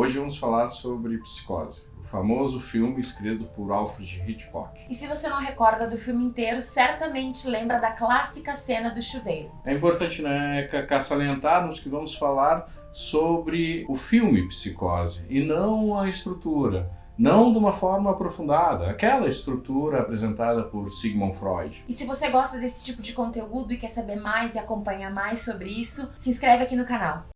Hoje vamos falar sobre Psicose, o famoso filme escrito por Alfred Hitchcock. E se você não recorda do filme inteiro, certamente lembra da clássica cena do chuveiro. É importante, né, salientarmos que vamos falar sobre o filme Psicose e não a estrutura. Não de uma forma aprofundada, aquela estrutura apresentada por Sigmund Freud. E se você gosta desse tipo de conteúdo e quer saber mais e acompanhar mais sobre isso, se inscreve aqui no canal.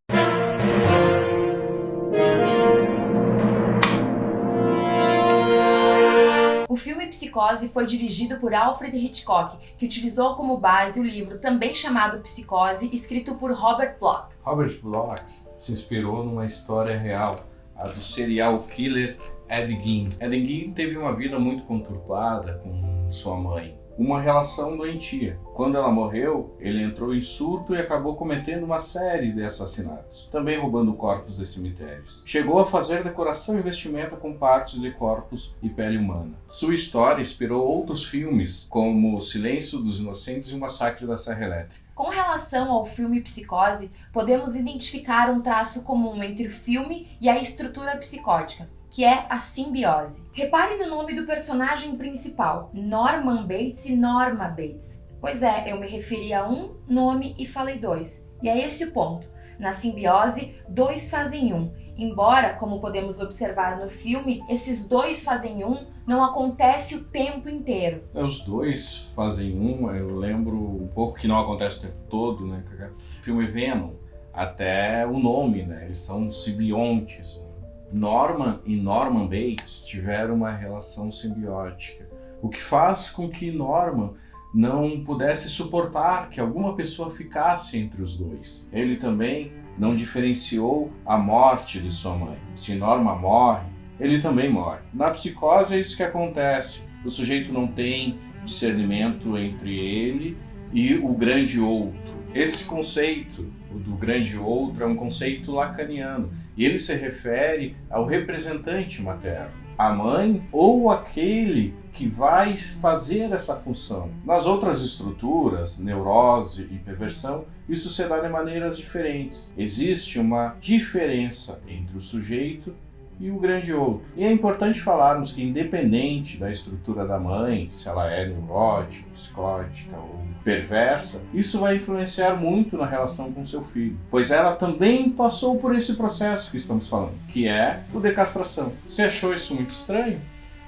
O filme Psicose foi dirigido por Alfred Hitchcock, que utilizou como base o livro também chamado Psicose, escrito por Robert Bloch. Robert Bloch se inspirou numa história real, a do serial killer Ed Gein. Ed Gein teve uma vida muito conturbada com sua mãe, uma relação doentia. Quando ela morreu, ele entrou em surto e acabou cometendo uma série de assassinatos, também roubando corpos de cemitérios. Chegou a fazer decoração e vestimenta com partes de corpos e pele humana. Sua história inspirou outros filmes, como O Silêncio dos Inocentes e O Massacre da Serra Elétrica. Com relação ao filme Psicose, podemos identificar um traço comum entre o filme e a estrutura psicótica, que é a simbiose. Repare no nome do personagem principal, Norman Bates e Norma Bates. Pois é, eu me referi a um nome e falei dois. E é esse o ponto. Na simbiose, dois fazem um. Embora, como podemos observar no filme, esses dois fazem um não acontece o tempo inteiro. Os dois fazem um, eu lembro um pouco que não acontece o tempo todo, né? O filme Venom, até o nome, né? Eles são simbiontes. Norman e Norman Bates tiveram uma relação simbiótica, o que faz com que Norman não pudesse suportar que alguma pessoa ficasse entre os dois. Ele também não diferenciou a morte de sua mãe. Se Norma morre, ele também morre. Na psicose é isso que acontece. O sujeito não tem discernimento entre ele e o grande outro. Esse conceito do grande outro é um conceito lacaniano e ele se refere ao representante materno, a mãe ou aquele que vai fazer essa função. Nas outras estruturas, neurose e perversão, isso se dá de maneiras diferentes. Existe uma diferença entre o sujeito e o grande outro. E é importante falarmos que, independente da estrutura da mãe, se ela é neurótica, psicótica ou perversa, isso vai influenciar muito na relação com seu filho, pois ela também passou por esse processo que estamos falando, que é o de castração. Se achou isso muito estranho,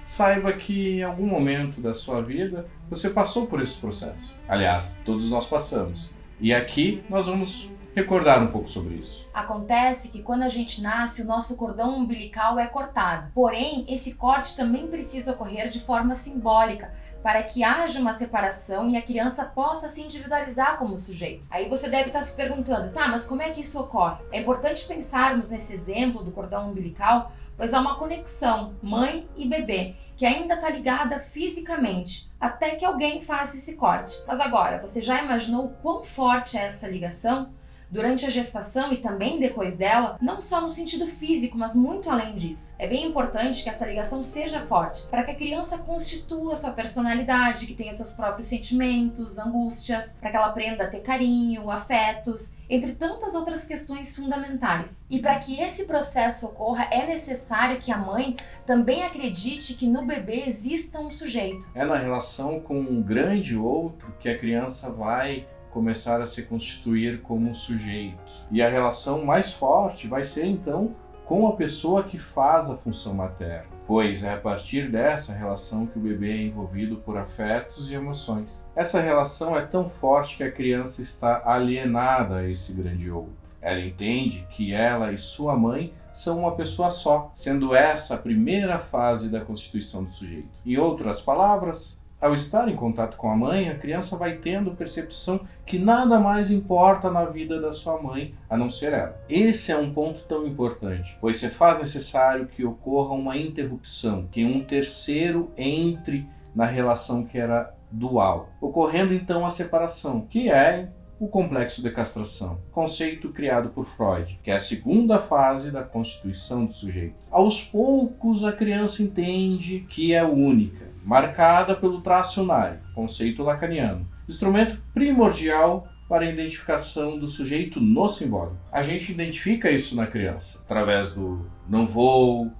saiba que em algum momento da sua vida você passou por esse processo. Aliás, todos nós passamos. E aqui nós vamos recordar um pouco sobre isso. Acontece que quando a gente nasce, o nosso cordão umbilical é cortado. Porém, esse corte também precisa ocorrer de forma simbólica, para que haja uma separação e a criança possa se individualizar como sujeito. Aí você deve estar se perguntando, tá, mas como é que isso ocorre? É importante pensarmos nesse exemplo do cordão umbilical, pois há uma conexão mãe e bebê, que ainda está ligada fisicamente, até que alguém faça esse corte. Mas agora, você já imaginou o quão forte é essa ligação? Durante a gestação e também depois dela, não só no sentido físico, mas muito além disso. É bem importante que essa ligação seja forte, para que a criança constitua sua personalidade, que tenha seus próprios sentimentos, angústias, para que ela aprenda a ter carinho, afetos, entre tantas outras questões fundamentais. E para que esse processo ocorra, é necessário que a mãe também acredite que no bebê exista um sujeito. É na relação com um grande outro que a criança vai começar a se constituir como um sujeito. E a relação mais forte vai ser então com a pessoa que faz a função materna, pois é a partir dessa relação que o bebê é envolvido por afetos e emoções. Essa relação é tão forte que a criança está alienada a esse grande outro. Ela entende que ela e sua mãe são uma pessoa só, sendo essa a primeira fase da constituição do sujeito. Em outras palavras, ao estar em contato com a mãe, a criança vai tendo percepção que nada mais importa na vida da sua mãe a não ser ela. Esse é um ponto tão importante, pois se faz necessário que ocorra uma interrupção, que um terceiro entre na relação que era dual, ocorrendo então a separação, que é o complexo de castração, conceito criado por Freud, que é a segunda fase da constituição do sujeito. Aos poucos a criança entende que é única, marcada pelo tracionário, conceito lacaniano, instrumento primordial para a identificação do sujeito no simbólico. A gente identifica isso na criança, através do não vou,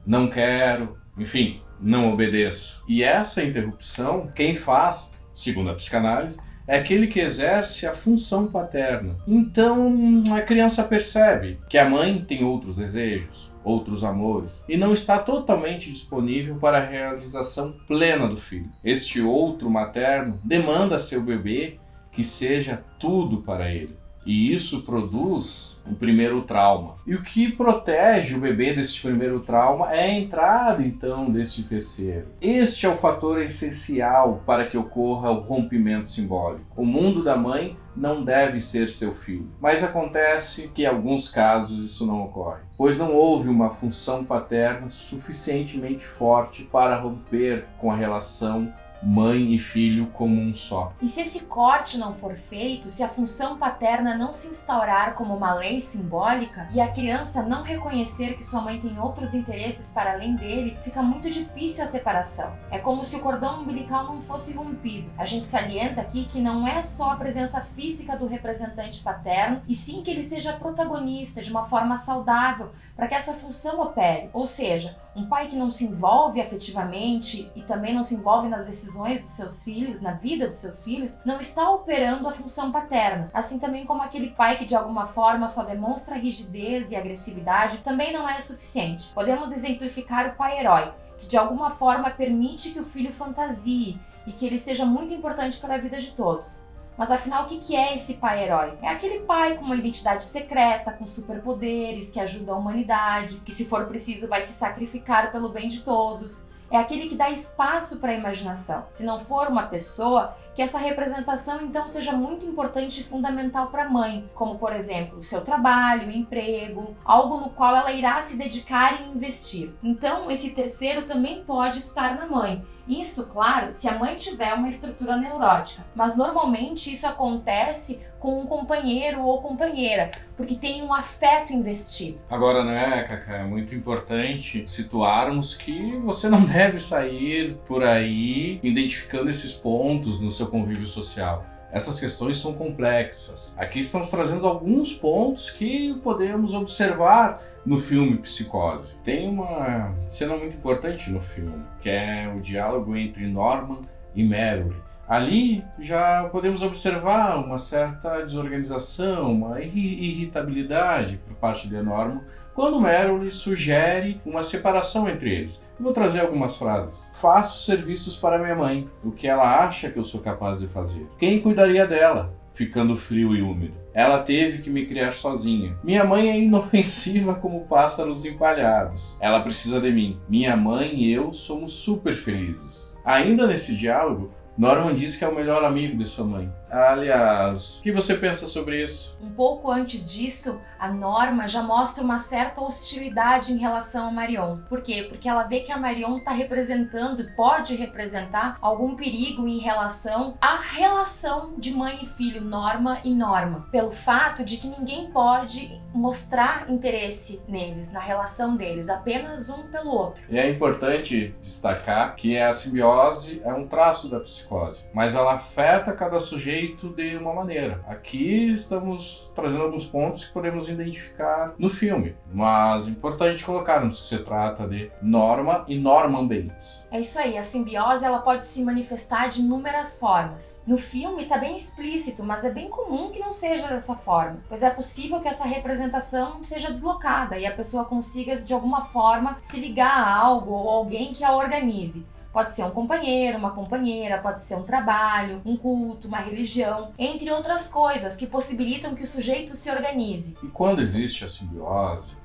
não quero, enfim, não obedeço. E essa interrupção, quem faz, segundo a psicanálise, é aquele que exerce a função paterna. Então a criança percebe que a mãe tem outros desejos, outros amores, e não está totalmente disponível para a realização plena do filho. Este outro materno demanda a seu bebê que seja tudo para ele. E isso produz o primeiro trauma. E o que protege o bebê desse primeiro trauma é a entrada, então, deste terceiro. Este é o fator essencial para que ocorra o rompimento simbólico. O mundo da mãe não deve ser seu filho. Mas acontece que em alguns casos isso não ocorre, pois não houve uma função paterna suficientemente forte para romper com a relação mãe e filho como um só. E se esse corte não for feito, se a função paterna não se instaurar como uma lei simbólica e a criança não reconhecer que sua mãe tem outros interesses para além dele, fica muito difícil a separação. É como se o cordão umbilical não fosse rompido. A gente salienta aqui que não é só a presença física do representante paterno, e sim que ele seja protagonista de uma forma saudável para que essa função opere. Ou seja, um pai que não se envolve afetivamente e também não se envolve nas decisões dos seus filhos, na vida dos seus filhos, não está operando a função paterna. Assim também como aquele pai que de alguma forma só demonstra rigidez e agressividade também não é suficiente. Podemos exemplificar o pai herói, que de alguma forma permite que o filho fantasie e que ele seja muito importante para a vida de todos. Mas afinal, o que é esse pai herói? É aquele pai com uma identidade secreta, com superpoderes, que ajuda a humanidade, que se for preciso vai se sacrificar pelo bem de todos. É aquele que dá espaço para a imaginação. Se não for uma pessoa, que essa representação então seja muito importante e fundamental para a mãe, como por exemplo o seu trabalho, emprego, algo no qual ela irá se dedicar e investir. Então esse terceiro também pode estar na mãe. Isso, claro, se a mãe tiver uma estrutura neurótica, mas normalmente isso acontece com um companheiro ou companheira, porque tem um afeto investido. Agora, né, Cacá, é muito importante situarmos que você não deve sair por aí identificando esses pontos no seu convívio social. Essas questões são complexas. Aqui estamos trazendo alguns pontos que podemos observar no filme Psicose. Tem uma cena muito importante no filme, que é o diálogo entre Norman e Meryl. Ali já podemos observar uma certa desorganização, uma irritabilidade por parte de Norman, quando Meryl lhe sugere uma separação entre eles. Eu vou trazer algumas frases. Faço serviços para minha mãe, o que ela acha que eu sou capaz de fazer. Quem cuidaria dela, ficando frio e úmido? Ela teve que me criar sozinha. Minha mãe é inofensiva como pássaros empalhados. Ela precisa de mim. Minha mãe e eu somos super felizes. Ainda nesse diálogo, Norman diz que é o melhor amigo de sua mãe. Aliás, o que você pensa sobre isso? Um pouco antes disso, a Norma já mostra uma certa hostilidade em relação a Marion. Por quê? Porque ela vê que a Marion está representando, pode representar algum perigo em relação à relação de mãe e filho, Norma e Norma. Pelo fato de que ninguém pode mostrar interesse neles, na relação deles, apenas um pelo outro. E é importante destacar que a simbiose é um traço da psicose, mas ela afeta cada sujeito de uma maneira. Aqui estamos trazendo alguns pontos que podemos identificar no filme, mas é importante colocarmos que se trata de Norma e Norman Bates. É isso aí, a simbiose ela pode se manifestar de inúmeras formas. No filme está bem explícito, mas é bem comum que não seja dessa forma, pois é possível que essa representação seja deslocada e a pessoa consiga de alguma forma se ligar a algo ou alguém que a organize. Pode ser um companheiro, uma companheira, pode ser um trabalho, um culto, uma religião, entre outras coisas que possibilitam que o sujeito se organize. E quando existe a simbiose,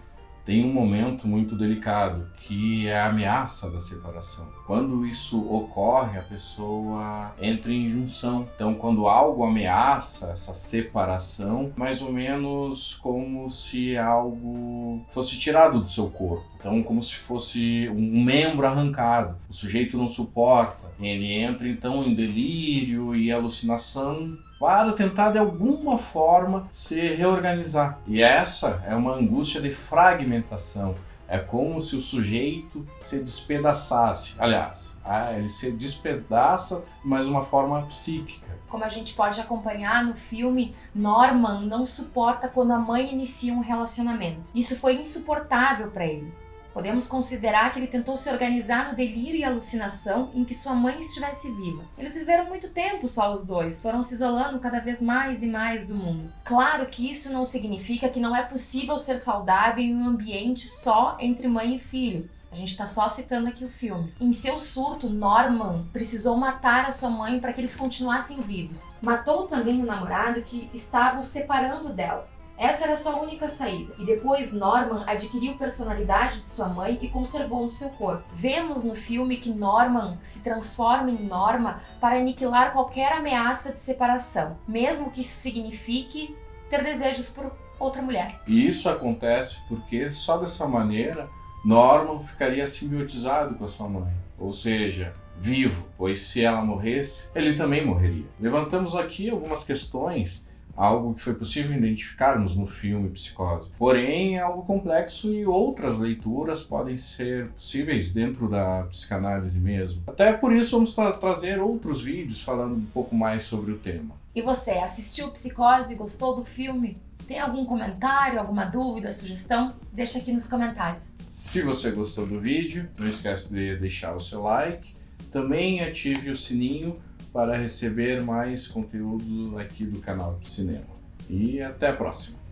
tem um momento muito delicado, que é a ameaça da separação. Quando isso ocorre, a pessoa entra em junção. Então, quando algo ameaça essa separação, mais ou menos como se algo fosse tirado do seu corpo. Então, como se fosse um membro arrancado. O sujeito não suporta. Ele entra, então, em delírio e alucinação para tentar, de alguma forma, se reorganizar. E essa é uma angústia de fragmentação. É como se o sujeito se despedaçasse. Aliás, ele se despedaça, mas de uma forma psíquica. Como a gente pode acompanhar no filme, Norman não suporta quando a mãe inicia um relacionamento. Isso foi insuportável para ele. Podemos considerar que ele tentou se organizar no delírio e alucinação em que sua mãe estivesse viva. Eles viveram muito tempo só os dois, foram se isolando cada vez mais e mais do mundo. Claro que isso não significa que não é possível ser saudável em um ambiente só entre mãe e filho. A gente está só citando aqui o filme. Em seu surto, Norman precisou matar a sua mãe para que eles continuassem vivos. Matou também o namorado que estava o separando dela. Essa era sua única saída. E depois Norman adquiriu a personalidade de sua mãe e conservou no seu corpo. Vemos no filme que Norman se transforma em Norma para aniquilar qualquer ameaça de separação, mesmo que isso signifique ter desejos por outra mulher. E isso acontece porque só dessa maneira Norman ficaria simbiotizado com a sua mãe, ou seja, vivo, pois se ela morresse, ele também morreria. Levantamos aqui algumas questões, algo que foi possível identificarmos no filme Psicose. Porém, é algo complexo e outras leituras podem ser possíveis dentro da psicanálise mesmo. Até por isso vamos trazer outros vídeos falando um pouco mais sobre o tema. E você, assistiu Psicose e gostou do filme? Tem algum comentário, alguma dúvida, sugestão? Deixa aqui nos comentários. Se você gostou do vídeo, não esquece de deixar o seu like. Também ative o sininho para receber mais conteúdo aqui do canal de cinema. E até a próxima!